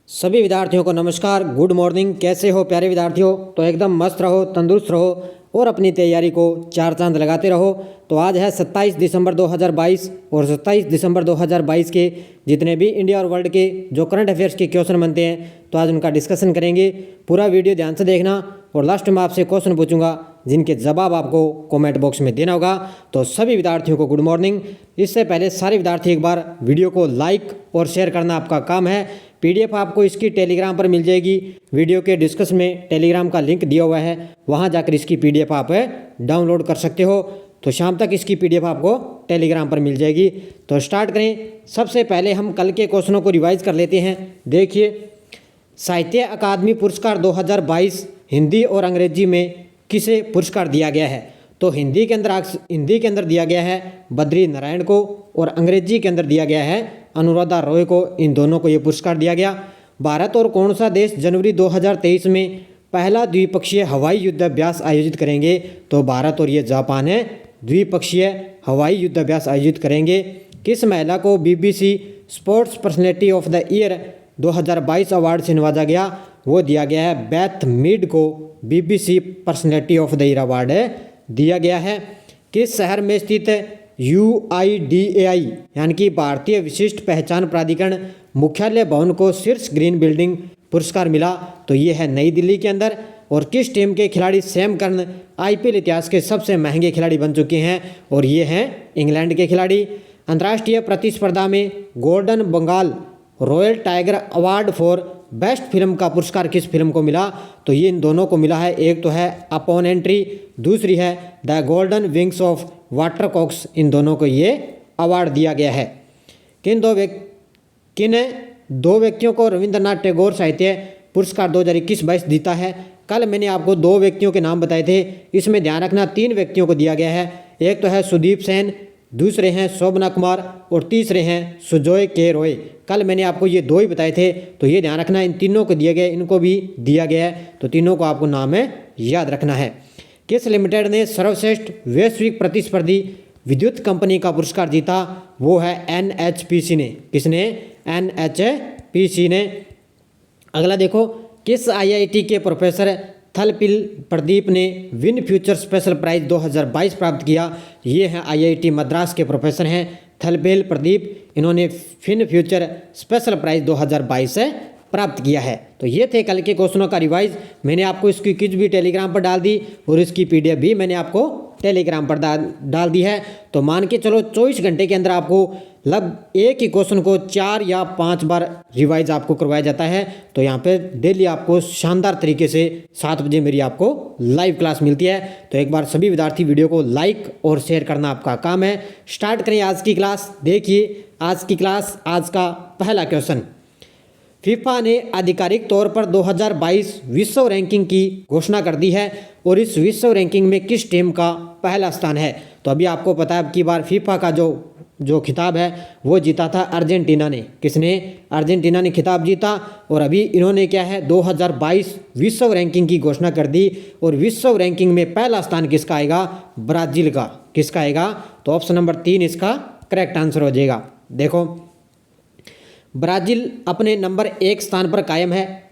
सभी विद्यार्थियों को नमस्कार, गुड मॉर्निंग। कैसे हो प्यारे विद्यार्थियों? तो एकदम मस्त रहो, तंदुरुस्त रहो और अपनी तैयारी को चार चांद लगाते रहो। तो आज है 27 दिसंबर 2022 और 27 दिसंबर 2022 के जितने भी इंडिया और वर्ल्ड के जो करंट अफेयर्स के क्वेश्चन बनते हैं तो आज उनका डिस्कशन करेंगे। पूरा वीडियो ध्यान से देखना और लास्ट में आपसे क्वेश्चन पूछूंगा जिनके जवाब आपको कमेंट बॉक्स में देना होगा। तो सभी विद्यार्थियों को गुड मॉर्निंग। इससे पहले सारे विद्यार्थी एक बार वीडियो को लाइक और शेयर करना आपका काम है। पीडीएफ आपको इसकी टेलीग्राम पर मिल जाएगी। वीडियो के डिस्कशन में टेलीग्राम का लिंक दिया हुआ है, वहां जाकर इसकी पीडीएफ आप डाउनलोड कर सकते हो। तो शाम तक इसकी पीडीएफ आपको टेलीग्राम पर मिल जाएगी। तो स्टार्ट करें। सबसे पहले हम कल के क्वेश्चनों को रिवाइज कर लेते हैं। देखिए, साहित्य अकादमी पुरस्कार 2022 हिंदी और अंग्रेजी में किसे पुरस्कार दिया गया है? तो हिंदी के अंदर दिया गया है बद्री नारायण को और अंग्रेजी के अंदर दिया गया है अनुराधा रॉय को। इन दोनों को ये पुरस्कार दिया गया। भारत और कौन सा देश जनवरी 2023 में पहला द्विपक्षीय हवाई युद्ध अभ्यास आयोजित करेंगे? तो भारत और ये जापान है द्विपक्षीय हवाई युद्ध अभ्यास आयोजित करेंगे। किस महिला को BBC sports personality of the year 2022 award से नवाजा गया? वो दिया गया है बेथ मीड को BBC personality of the year award दिया गया है। किस शहर में स्थित UIDAI यानी कि भारतीय विशिष्ट पहचान प्राधिकरण मुख्यालय भवन को शीर्ष ग्रीन बिल्डिंग पुरस्कार मिला? तो ये है नई दिल्ली के अंदर। और किस टीम के खिलाड़ी सैम करन IPL इतिहास के सबसे महंगे खिलाड़ी बन चुके हैं? और ये हैं इंग्लैंड के खिलाड़ी। अंतर्राष्ट्रीय प्रतिस्पर्धा में Golden Bengal Royal Tiger Award for best film का पुरस्कार किस फिल्म को मिला? तो ये इन दोनों को मिला है। एक तो है अपॉन एंट्री, दूसरी है the golden wings of water cocks. इन दोनों को ये अवार्ड दिया गया है। किन दो व्यक्तियों को रविंद्रनाथ टैगोर साहित्य पुरस्कार 2021-22 जीता है? कल मैंने आपको दो व्यक्तियों के नाम बताए थे, इसमें ध्यान रखना तीन व्यक्तियों को दिया गया है। एक तो है सुदीप सेन, दूसरे हैं शोभना कुमार और तीसरे हैं सुजॉय के रॉय। कल मैंने आपको ये दो ही बताए थे, तो ये ध्यान रखना इन तीनों को दिए गए, इनको भी दिया गया है। तो तीनों को आपको नाम याद रखना है। किस लिमिटेड ने सर्वश्रेष्ठ वैश्विक प्रतिस्पर्धी विद्युत कंपनी का पुरस्कार जीता? वो है NHPC ने। किसने? NHPC ने। अगला देखो, किस IIT के प्रोफेसर थलपिल प्रदीप ने विन फ्यूचर स्पेशल प्राइज 2022 प्राप्त किया? ये हैं IIT मद्रास के प्रोफेसर हैं थलपिल प्रदीप। इन्होंने फिन फ्यूचर स्पेशल प्राइज 2022 प्राप्त किया है। तो ये थे कल के क्वेश्चनों का रिवाइज। मैंने आपको इसकी क्विज भी टेलीग्राम पर डाल दी और इसकी PDF भी मैंने आपको टेलीग्राम पर डाल दी है। तो मान के चलो 24 घंटे के अंदर आपको लगभग एक ही क्वेश्चन को 4 या 5 बार रिवाइज आपको करवाया जाता है। तो यहाँ पे डेली आपको शानदार तरीके से 7 बजे मेरी आपको लाइव क्लास मिलती है। तो एक बार सभी विद्यार्थी वीडियो को लाइक और शेयर करना आपका काम है। स्टार्ट करें आज की क्लास। देखिए आज की क्लास, आज का पहला क्वेश्चन। फीफा ने आधिकारिक तौर पर 2022 विश्व रैंकिंग की घोषणा कर दी है और इस विश्व रैंकिंग में किस टीम का पहला स्थान है? तो अभी आपको पता है अब की बार फीफा का जो खिताब है वो जीता था अर्जेंटीना ने। किसने? अर्जेंटीना ने खिताब जीता। और अभी इन्होंने क्या है 2022 विश्व रैंकिंग की घोषणा कर दी और विश्व रैंकिंग में पहला स्थान किसका आएगा? ब्राज़ील का। किसका आएगा? तो ऑप्शन नंबर 3 इसका करेक्ट आंसर हो जाएगा। देखो, ब्राज़ील अपने नंबर 1 स्थान पर कायम है।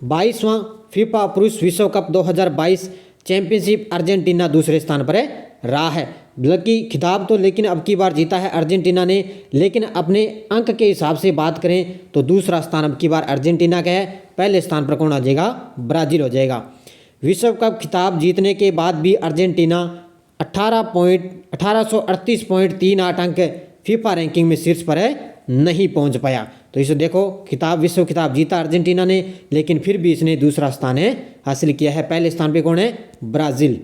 22वां फीफा पुरुष विश्व कप 2022 चैंपियनशिप अर्जेंटीना दूसरे स्थान पर रहा है। बल्कि खिताब तो लेकिन अब की बार जीता है अर्जेंटीना ने, लेकिन अपने अंक के हिसाब से बात करें तो दूसरा स्थान अब की बार अर्जेंटीना का है। पहले स्थान पर कौन आ जाएगा? ब्राज़ील हो जाएगा। विश्व कप खिताब जीतने के बाद भी अर्जेंटीना 1838.38 अंक फीफा रैंकिंग में शीर्ष पर नहीं पहुंच पाया। तो इसे देखो, विश्व खिताब जीता अर्जेंटीना ने, लेकिन फिर भी इसने दूसरा स्थान हासिल किया है। पहले स्थान पे कौन है? ब्राज़ील।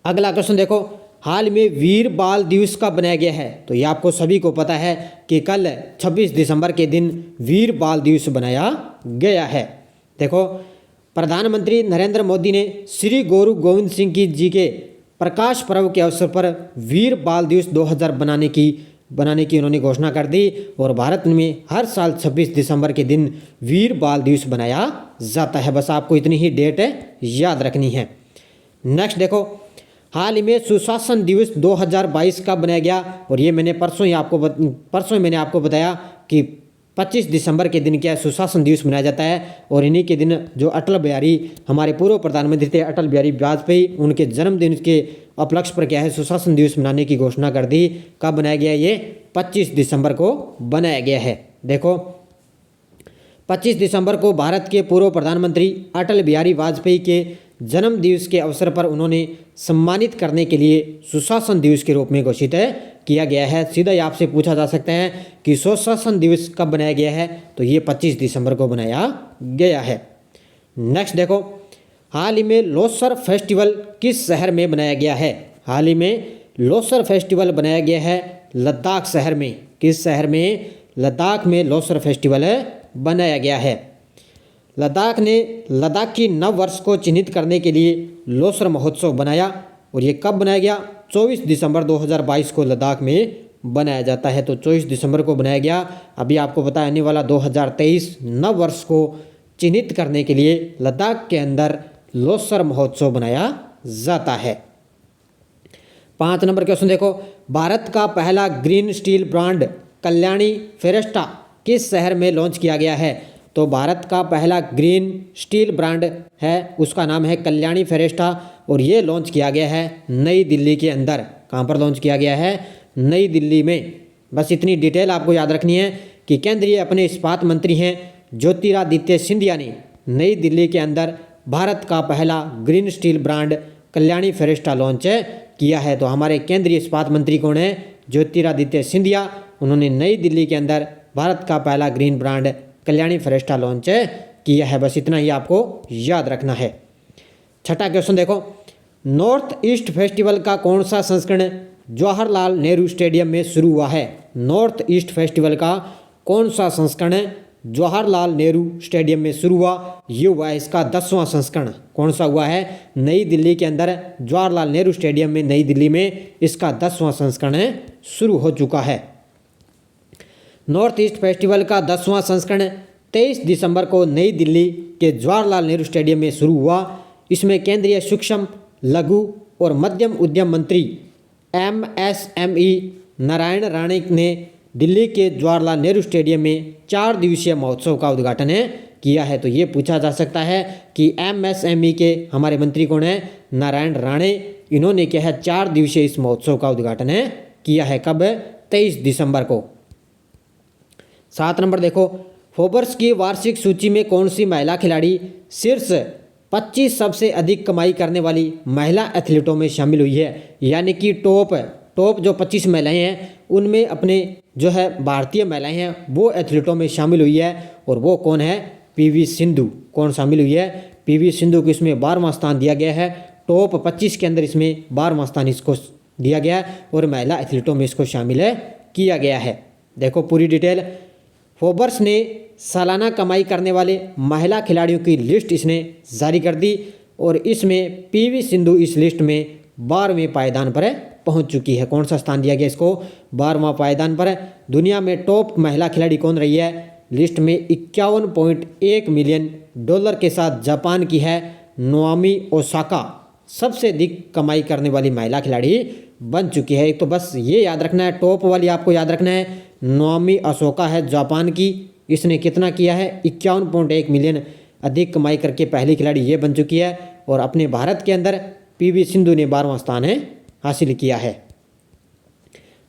अगला क्वेश्चन देखो, हाल में वीर बाल दिवस कब बनाया गया है? तो ये आपको सभी को पता है कि कल 26 दिसंबर के दिन वीर बाल दिवस बनाया गया है। देखो, प्रधानमंत्री नरेंद्र मोदी ने श्री गुरु गोविंद सिंह जी के प्रकाश पर्व के अवसर पर वीर बाल दिवस 2000 बनाने की उन्होंने घोषणा कर दी। और भारत में हर साल 26 दिसंबर के दिन वीर बाल दिवस बनाया जाता है। बस आपको इतनी ही डेट याद रखनी है। नेक्स्ट देखो, हाल ही में सुशासन दिवस 2022 का बनाया गया। और ये मैंने परसों मैंने आपको बताया कि 25 दिसंबर के दिन क्या है सुशासन दिवस मनाया जाता है। और इन्हीं के दिन जो अटल बिहारी हमारे पूर्व प्रधानमंत्री थे अटल बिहारी वाजपेयी, उनके जन्मदिन के उपलक्ष्य पर क्या है सुशासन दिवस मनाने की घोषणा कर दी। कब बनाया गया? ये 25 दिसंबर को बनाया गया है। देखो 25 दिसंबर को भारत के पूर्व प्रधानमंत्री अटल बिहारी वाजपेयी के जन्म दिवस के अवसर पर उन्होंने सम्मानित करने के लिए सुशासन दिवस के रूप में घोषित किया गया है। सीधा ही आपसे पूछा जा सकता है कि सुशासन दिवस कब बनाया गया है? तो ये 25 दिसंबर को बनाया गया है। नेक्स्ट देखो, हाल ही में लोसर फेस्टिवल किस शहर में बनाया गया है? हाल ही में लोसर फेस्टिवल बनाया गया है लद्दाख शहर में। किस शहर में? लद्दाख में लोसर फेस्टिवल बनाया गया है। लद्दाख ने लद्दाखी नव वर्ष को चिन्हित करने के लिए लोसर महोत्सव बनाया। और ये कब बनाया गया? 24 दिसंबर 2022 को लद्दाख में बनाया जाता है। तो 24 दिसंबर को बनाया गया। अभी आपको पता है आने वाला 2023 नव वर्ष को चिन्हित करने के लिए लद्दाख के अंदर लोसर महोत्सव बनाया जाता है। 5 नंबर क्वेश्चन देखो, भारत का पहला ग्रीन स्टील ब्रांड कल्याणी फेरेस्टा किस शहर में लॉन्च किया गया है? तो भारत का पहला ग्रीन स्टील ब्रांड है, उसका नाम है कल्याणी फेरेस्टा। और ये लॉन्च किया गया है नई दिल्ली के अंदर। कहाँ पर लॉन्च किया गया है? नई दिल्ली में। बस इतनी डिटेल आपको याद रखनी है कि केंद्रीय अपने इस्पात मंत्री हैं ज्योतिरादित्य सिंधिया ने नई दिल्ली के अंदर भारत का पहला green steel brand Kalyani Ferresta launch किया है। तो हमारे केंद्रीय इस्पात मंत्री कौन है? ज्योतिरादित्य सिंधिया। उन्होंने नई दिल्ली के अंदर भारत का पहला green brand Kalyani Ferresta launch किया है। बस इतना ही आपको याद रखना है। 6ठा क्वेश्चन देखो, नॉर्थ ईस्ट फेस्टिवल का कौन सा संस्करण जवाहरलाल नेहरू स्टेडियम में शुरू हुआ है? नॉर्थ ईस्ट फेस्टिवल का कौन सा संस्करण जवाहरलाल नेहरू स्टेडियम में शुरू हुआ? ये हुआ है इसका 10वां संस्करण। कौन सा हुआ है? नई दिल्ली के अंदर जवाहरलाल नेहरू स्टेडियम में नई दिल्ली में इसका 10वां संस्करण शुरू हो चुका है। नॉर्थ ईस्ट फेस्टिवल का 10वां संस्करण 23 दिसंबर को नई दिल्ली के जवाहरलाल नेहरू स्टेडियम में शुरू हुआ। इसमें केंद्रीय सूक्ष्म लघु और मध्यम उद्यम मंत्री MSME नारायण राणे ने दिल्ली के जवाहरलाल नेहरू स्टेडियम में 4 दिवसीय महोत्सव का उद्घाटन किया है। तो ये पूछा जा सकता है कि MSME के हमारे मंत्री कौन है? नारायण राणे। इन्होंने क्या है 4 दिवसीय इस महोत्सव का उद्घाटन किया है। कब? 23 दिसंबर को। 7 नंबर देखो, फोर्ब्स की वार्षिक सूची में कौन सी महिला खिलाड़ी शीर्ष 25 सबसे अधिक कमाई करने वाली महिला एथलीटों में शामिल हुई है? यानी कि टॉप जो 25 महिलाएं हैं उनमें अपने जो है भारतीय महिलाएं हैं वो एथलीटों में शामिल हुई है। और वो कौन है? PV सिंधु। कौन शामिल हुई है? PV सिंधु को इसमें 12वां स्थान दिया गया है। टॉप 25 के अंदर इसमें 12वां स्थान इसको दिया गया है और महिला एथलीटों में इसको शामिल किया गया है। देखो पूरी डिटेल, फोर्ब्स ने सालाना कमाई करने वाले महिला खिलाड़ियों की लिस्ट इसने जारी कर दी और इसमें PV सिंधु इस लिस्ट में 12वें पायदान पर पहुंच चुकी है। कौन सा स्थान दिया गया इसको? 12वां पायदान पर। दुनिया में टॉप महिला खिलाड़ी कौन रही है? लिस्ट में $51.1 मिलियन के साथ जापान की है नोआमी ओसाका सबसे अधिक कमाई करने वाली महिला खिलाड़ी बन चुकी है। एक तो बस ये याद रखना है, टॉप वाली आपको याद रखना है, नोआमी ओसाका है जापान की। इसने कितना किया है? 51.1 मिलियन अधिक कमाई करके पहली खिलाड़ी ये बन चुकी है। और अपने भारत के अंदर PV सिंधु ने 12वां स्थान हासिल किया है।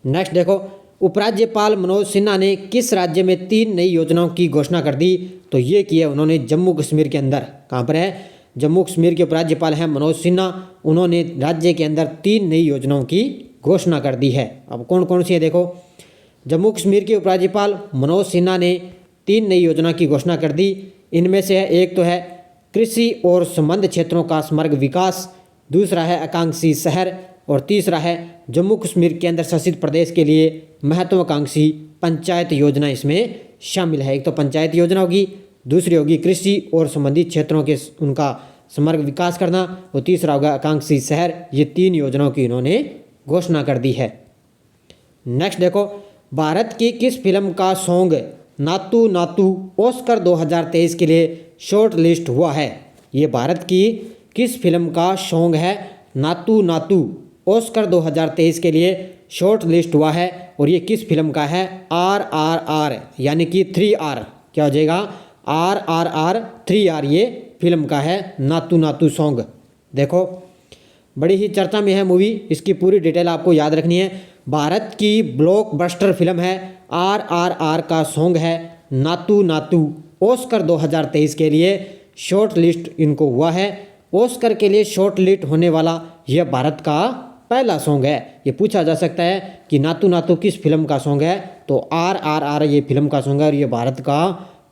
नेक्स्ट देखो, उपराज्यपाल मनोज सिन्हा ने किस राज्य में 3 नई योजनाओं की घोषणा कर दी? तो ये किया उन्होंने जम्मू कश्मीर के अंदर। कहाँ पर है? जम्मू कश्मीर के उपराज्यपाल हैं मनोज सिन्हा। उन्होंने राज्य के अंदर 3 नई योजनाओं की घोषणा कर दी है। अब कौन कौन सी है देखो, जम्मू कश्मीर के उपराज्यपाल मनोज सिन्हा ने 3 नई योजना की घोषणा कर दी। इनमें से एक तो है कृषि और संबद्ध क्षेत्रों का समग्र विकास, दूसरा है आकांक्षी शहर और तीसरा है जम्मू कश्मीर केंद्र शासित प्रदेश के लिए महत्वाकांक्षी पंचायत योजना इसमें शामिल है। एक तो पंचायत योजना होगी, दूसरी होगी कृषि और संबंधित क्षेत्रों के उनका समग्र विकास करना और तीसरा होगा आकांक्षी शहर। ये 3 योजनाओं की इन्होंने घोषणा कर दी है। नेक्स्ट देखो, भारत की किस फिल्म का सॉन्ग नातू नातू ऑस्कर 2023 के लिए शॉर्ट लिस्ट हुआ है? ये भारत की किस फिल्म का सॉन्ग है नातू नातू ऑस्कर 2023 के लिए शॉर्ट लिस्ट हुआ है और ये किस फिल्म का है? RRR यानी कि 3R। क्या हो जाएगा? RRR 3R ये फिल्म का है नातू नातू सॉन्ग। देखो बड़ी ही चर्चा में है मूवी, इसकी पूरी डिटेल आपको याद रखनी है। भारत की ब्लॉकबस्टर फिल्म है, RRR का सॉन्ग है नातू नातू। ऑस्कर 2023 के लिए शॉर्ट लिस्ट इनको हुआ है। ऑस्कर के लिए शॉर्ट लिस्ट होने वाला यह भारत का पहला सॉन्ग है। ये पूछा जा सकता है कि नातू नातू किस फिल्म का सॉन्ग है, तो RRR ये फिल्म का सॉन्ग है और ये भारत का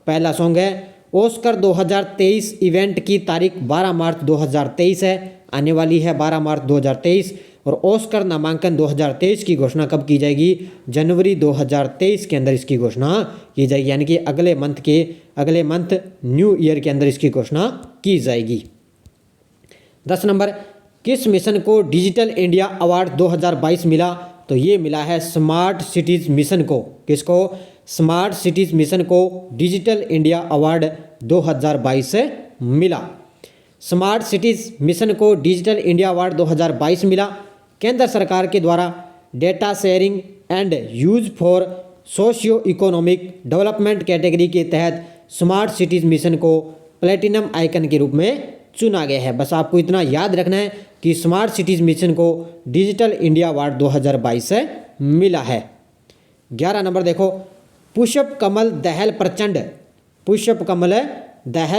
पहला सॉन्ग है। ऑस्कर 2023 इवेंट की तारीख 12 मार्च 2023 है, आने वाली है 12 मार्च 2023। और ऑस्कर नामांकन 2023 की घोषणा कब की जाएगी? जनवरी 2023 के अंदर इसकी घोषणा की जाएगी, यानी कि अगले मंथ न्यू ईयर के अंदर इसकी घोषणा की जाएगी। 10 नंबर, किस मिशन को डिजिटल इंडिया अवार्ड 2022 मिला? तो ये मिला है स्मार्ट सिटीज मिशन को। किसको? स्मार्ट सिटीज मिशन को डिजिटल इंडिया अवार्ड 2022 से मिला। स्मार्ट सिटीज मिशन को डिजिटल इंडिया अवार्ड 2022 मिला। केंद्र सरकार के द्वारा data sharing and use for socio economic development category के तहत स्मार्ट सिटीज मिशन को प्लेटिनम आइकन के रूप में चुना गया है। बस आपको इतना याद रखना है कि स्मार्ट सिटीज मिशन को डिजिटल इंडिया अवार्ड 2022 से मिला है। 11 नंबर देखो, पुष्प कमल दहल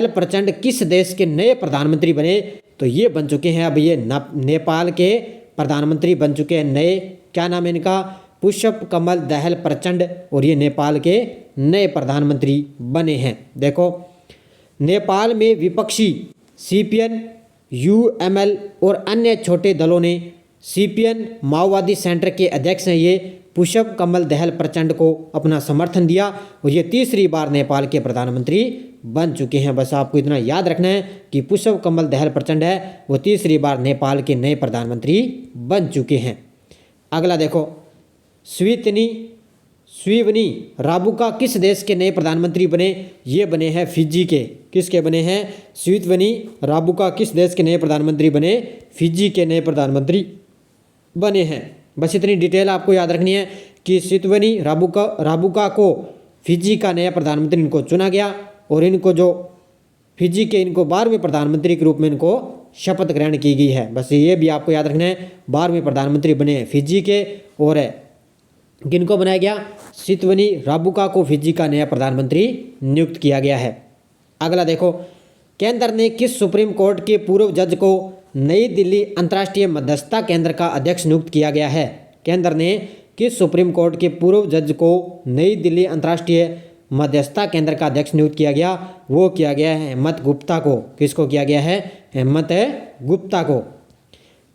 प्रचंड किस देश के नए प्रधानमंत्री बने? तो ये बन चुके हैं, अब ये नेपाल के प्रधानमंत्री बन चुके हैं नए। क्या नाम है इनका? पुष्प कमल दहल प्रचंड, और ये नेपाल के नए प्रधानमंत्री बने हैं। देखो नेपाल में विपक्षी CPN, UML और अन्य छोटे दलों ने CPN माओवादी सेंटर के अध्यक्ष हैं ये पुष्प कमल दहल प्रचंड को अपना समर्थन दिया और ये तीसरी बार नेपाल के प्रधानमंत्री बन चुके हैं। बस आपको इतना याद रखना है कि पुष्प कमल दहल प्रचंड है वो तीसरी बार नेपाल के नए प्रधानमंत्री बन चुके हैं। अगला देखो, स्वीवनी राबुका किस देश के नए प्रधानमंत्री बने? ये बने हैं फिजी के। किसके बने हैं? स्वीवनी राबुका किस देश के नए प्रधानमंत्री बने? फिजी के नए प्रधानमंत्री बने हैं। बस इतनी डिटेल आपको याद रखनी है कि स्वीवनी राबुका को फिजी का नया प्रधानमंत्री इनको चुना गया और इनको जो फिजी के इनको 12वें प्रधानमंत्री के रूप में इनको शपथ ग्रहण की गई है। बस ये भी आपको याद रखना है, 12वें प्रधानमंत्री बने हैं फिजी के। और किनको बनाया गया? स्वीवनी राबुका को फिजी का नया प्रधानमंत्री नियुक्त किया गया है। अगला देखो, केंद्र ने किस सुप्रीम कोर्ट के पूर्व जज को नई दिल्ली अंतर्राष्ट्रीय मध्यस्थता केंद्र का अध्यक्ष नियुक्त किया गया है? केंद्र ने किस सुप्रीम कोर्ट के पूर्व जज को नई दिल्ली अंतर्राष्ट्रीय मध्यस्थता केंद्र का अध्यक्ष नियुक्त किया गया? वो किया गया है हेमंत गुप्ता को। किसको किया गया है? हेमंत गुप्ता को।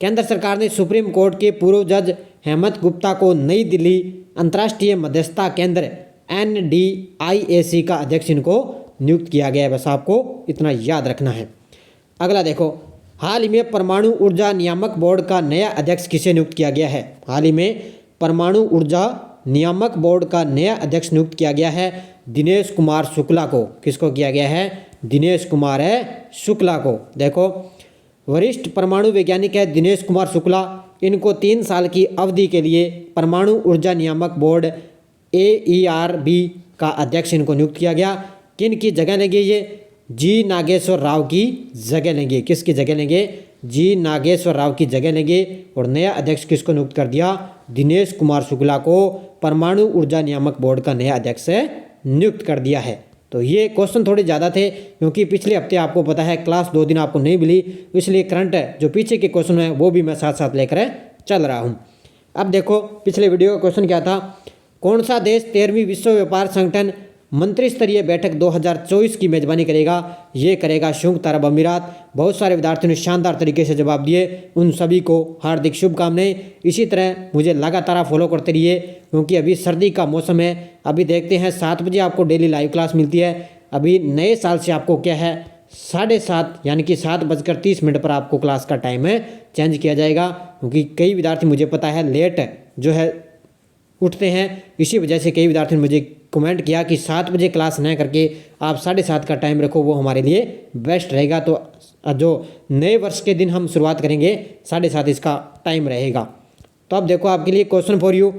केंद्र सरकार ने सुप्रीम कोर्ट के पूर्व जज हेमंत गुप्ता को नई दिल्ली अंतर्राष्ट्रीय मध्यस्थता केंद्र NDIAC का अध्यक्ष इनको नियुक्त किया गया है। बस आपको इतना याद रखना है। अगला देखो, हाल ही में परमाणु ऊर्जा नियामक बोर्ड का नया अध्यक्ष किसे नियुक्त किया गया है? हाल ही में परमाणु ऊर्जा नियामक बोर्ड का नया अध्यक्ष नियुक्त किया गया है दिनेश कुमार शुक्ला को। किसको किया गया है? दिनेश कुमार शुक्ला को। देखो वरिष्ठ परमाणु वैज्ञानिक है दिनेश कुमार शुक्ला। इनको 3 साल की अवधि के लिए परमाणु ऊर्जा नियामक बोर्ड AERB का अध्यक्ष इनको नियुक्त किया गया। किन की जगह लेंगे? ये G नागेश्वर राव की जगह लेंगे। किसकी जगह लेंगे? G नागेश्वर राव की जगह लेंगे। और नया अध्यक्ष किसको नियुक्त कर दिया? दिनेश कुमार शुक्ला को परमाणु ऊर्जा नियामक बोर्ड का नया अध्यक्ष नियुक्त कर दिया है। तो ये क्वेश्चन थोड़े ज़्यादा थे क्योंकि पिछले हफ्ते आपको पता है क्लास 2 दिन आपको नहीं मिली, इसलिए करंट जो पीछे के क्वेश्चन है वो भी मैं साथ साथ लेकर चल रहा हूँ। अब देखो पिछले वीडियो का क्वेश्चन क्या था? कौन सा देश 13वीं विश्व व्यापार संगठन मंत्री स्तरीय बैठक 2024 की मेजबानी करेगा? ये करेगा संयुक्त अरब अमीरात। बहुत सारे विद्यार्थियों ने शानदार तरीके से जवाब दिए, उन सभी को हार्दिक शुभकामनाएं। इसी तरह मुझे लगातार फॉलो करते रहिए क्योंकि अभी सर्दी का मौसम है। अभी देखते हैं 7 बजे आपको डेली लाइव क्लास मिलती है। अभी नए साल से आपको क्या है 7:30 यानी कि 7:30 पर आपको क्लास का टाइम चेंज किया जाएगा क्योंकि कई विद्यार्थी मुझे पता है लेट जो है उठते हैं। इसी वजह से कई विद्यार्थियों ने मुझे कमेंट किया कि 7 बजे क्लास न करके आप 7:30 का टाइम रखो, वो हमारे लिए बेस्ट रहेगा। तो जो नए वर्ष के दिन हम शुरुआत करेंगे 7:30 इसका टाइम रहेगा। तो अब देखो आपके लिए question for you,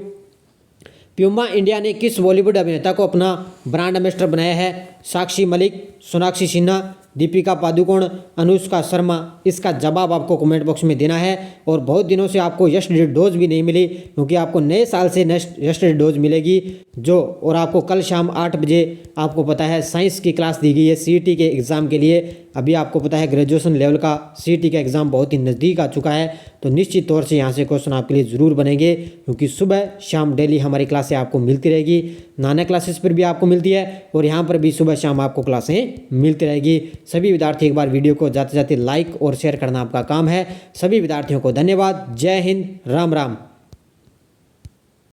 Puma India ने किस बॉलीवुड अभिनेता को अपना ब्रांड एम्बेसडर बनाया है? साक्षी मलिक, सोनाक्षी सिन्हा, दीपिका पादुकोण, अनुष्का शर्मा। इसका जवाब आपको कमेंट बॉक्स में देना है। और बहुत दिनों से आपको यस्टरडे डोज भी नहीं मिली, क्योंकि आपको नए साल से यस्टरडे डोज मिलेगी जो, और आपको कल शाम 8 बजे आपको पता है साइंस की क्लास दी गई है सीईटी के एग्ज़ाम के लिए। अभी आपको पता है ग्रेजुएशन लेवल का सीईटी का एग्ज़ाम बहुत ही नज़दीक आ चुका है, तो निश्चित तौर से यहाँ से क्वेश्चन आपके लिए ज़रूर बनेंगे, क्योंकि सुबह शाम डेली हमारी क्लासें आपको मिलती रहेगी। नाना क्लासेस पर भी आपको मिलती है और यहाँ पर भी सुबह शाम आपको क्लासें मिलती रहेगी। सभी विद्यार्थी एक बार वीडियो को जाते जाते लाइक और शेयर करना आपका काम है। सभी विद्यार्थियों को धन्यवाद। जय हिंद, राम राम।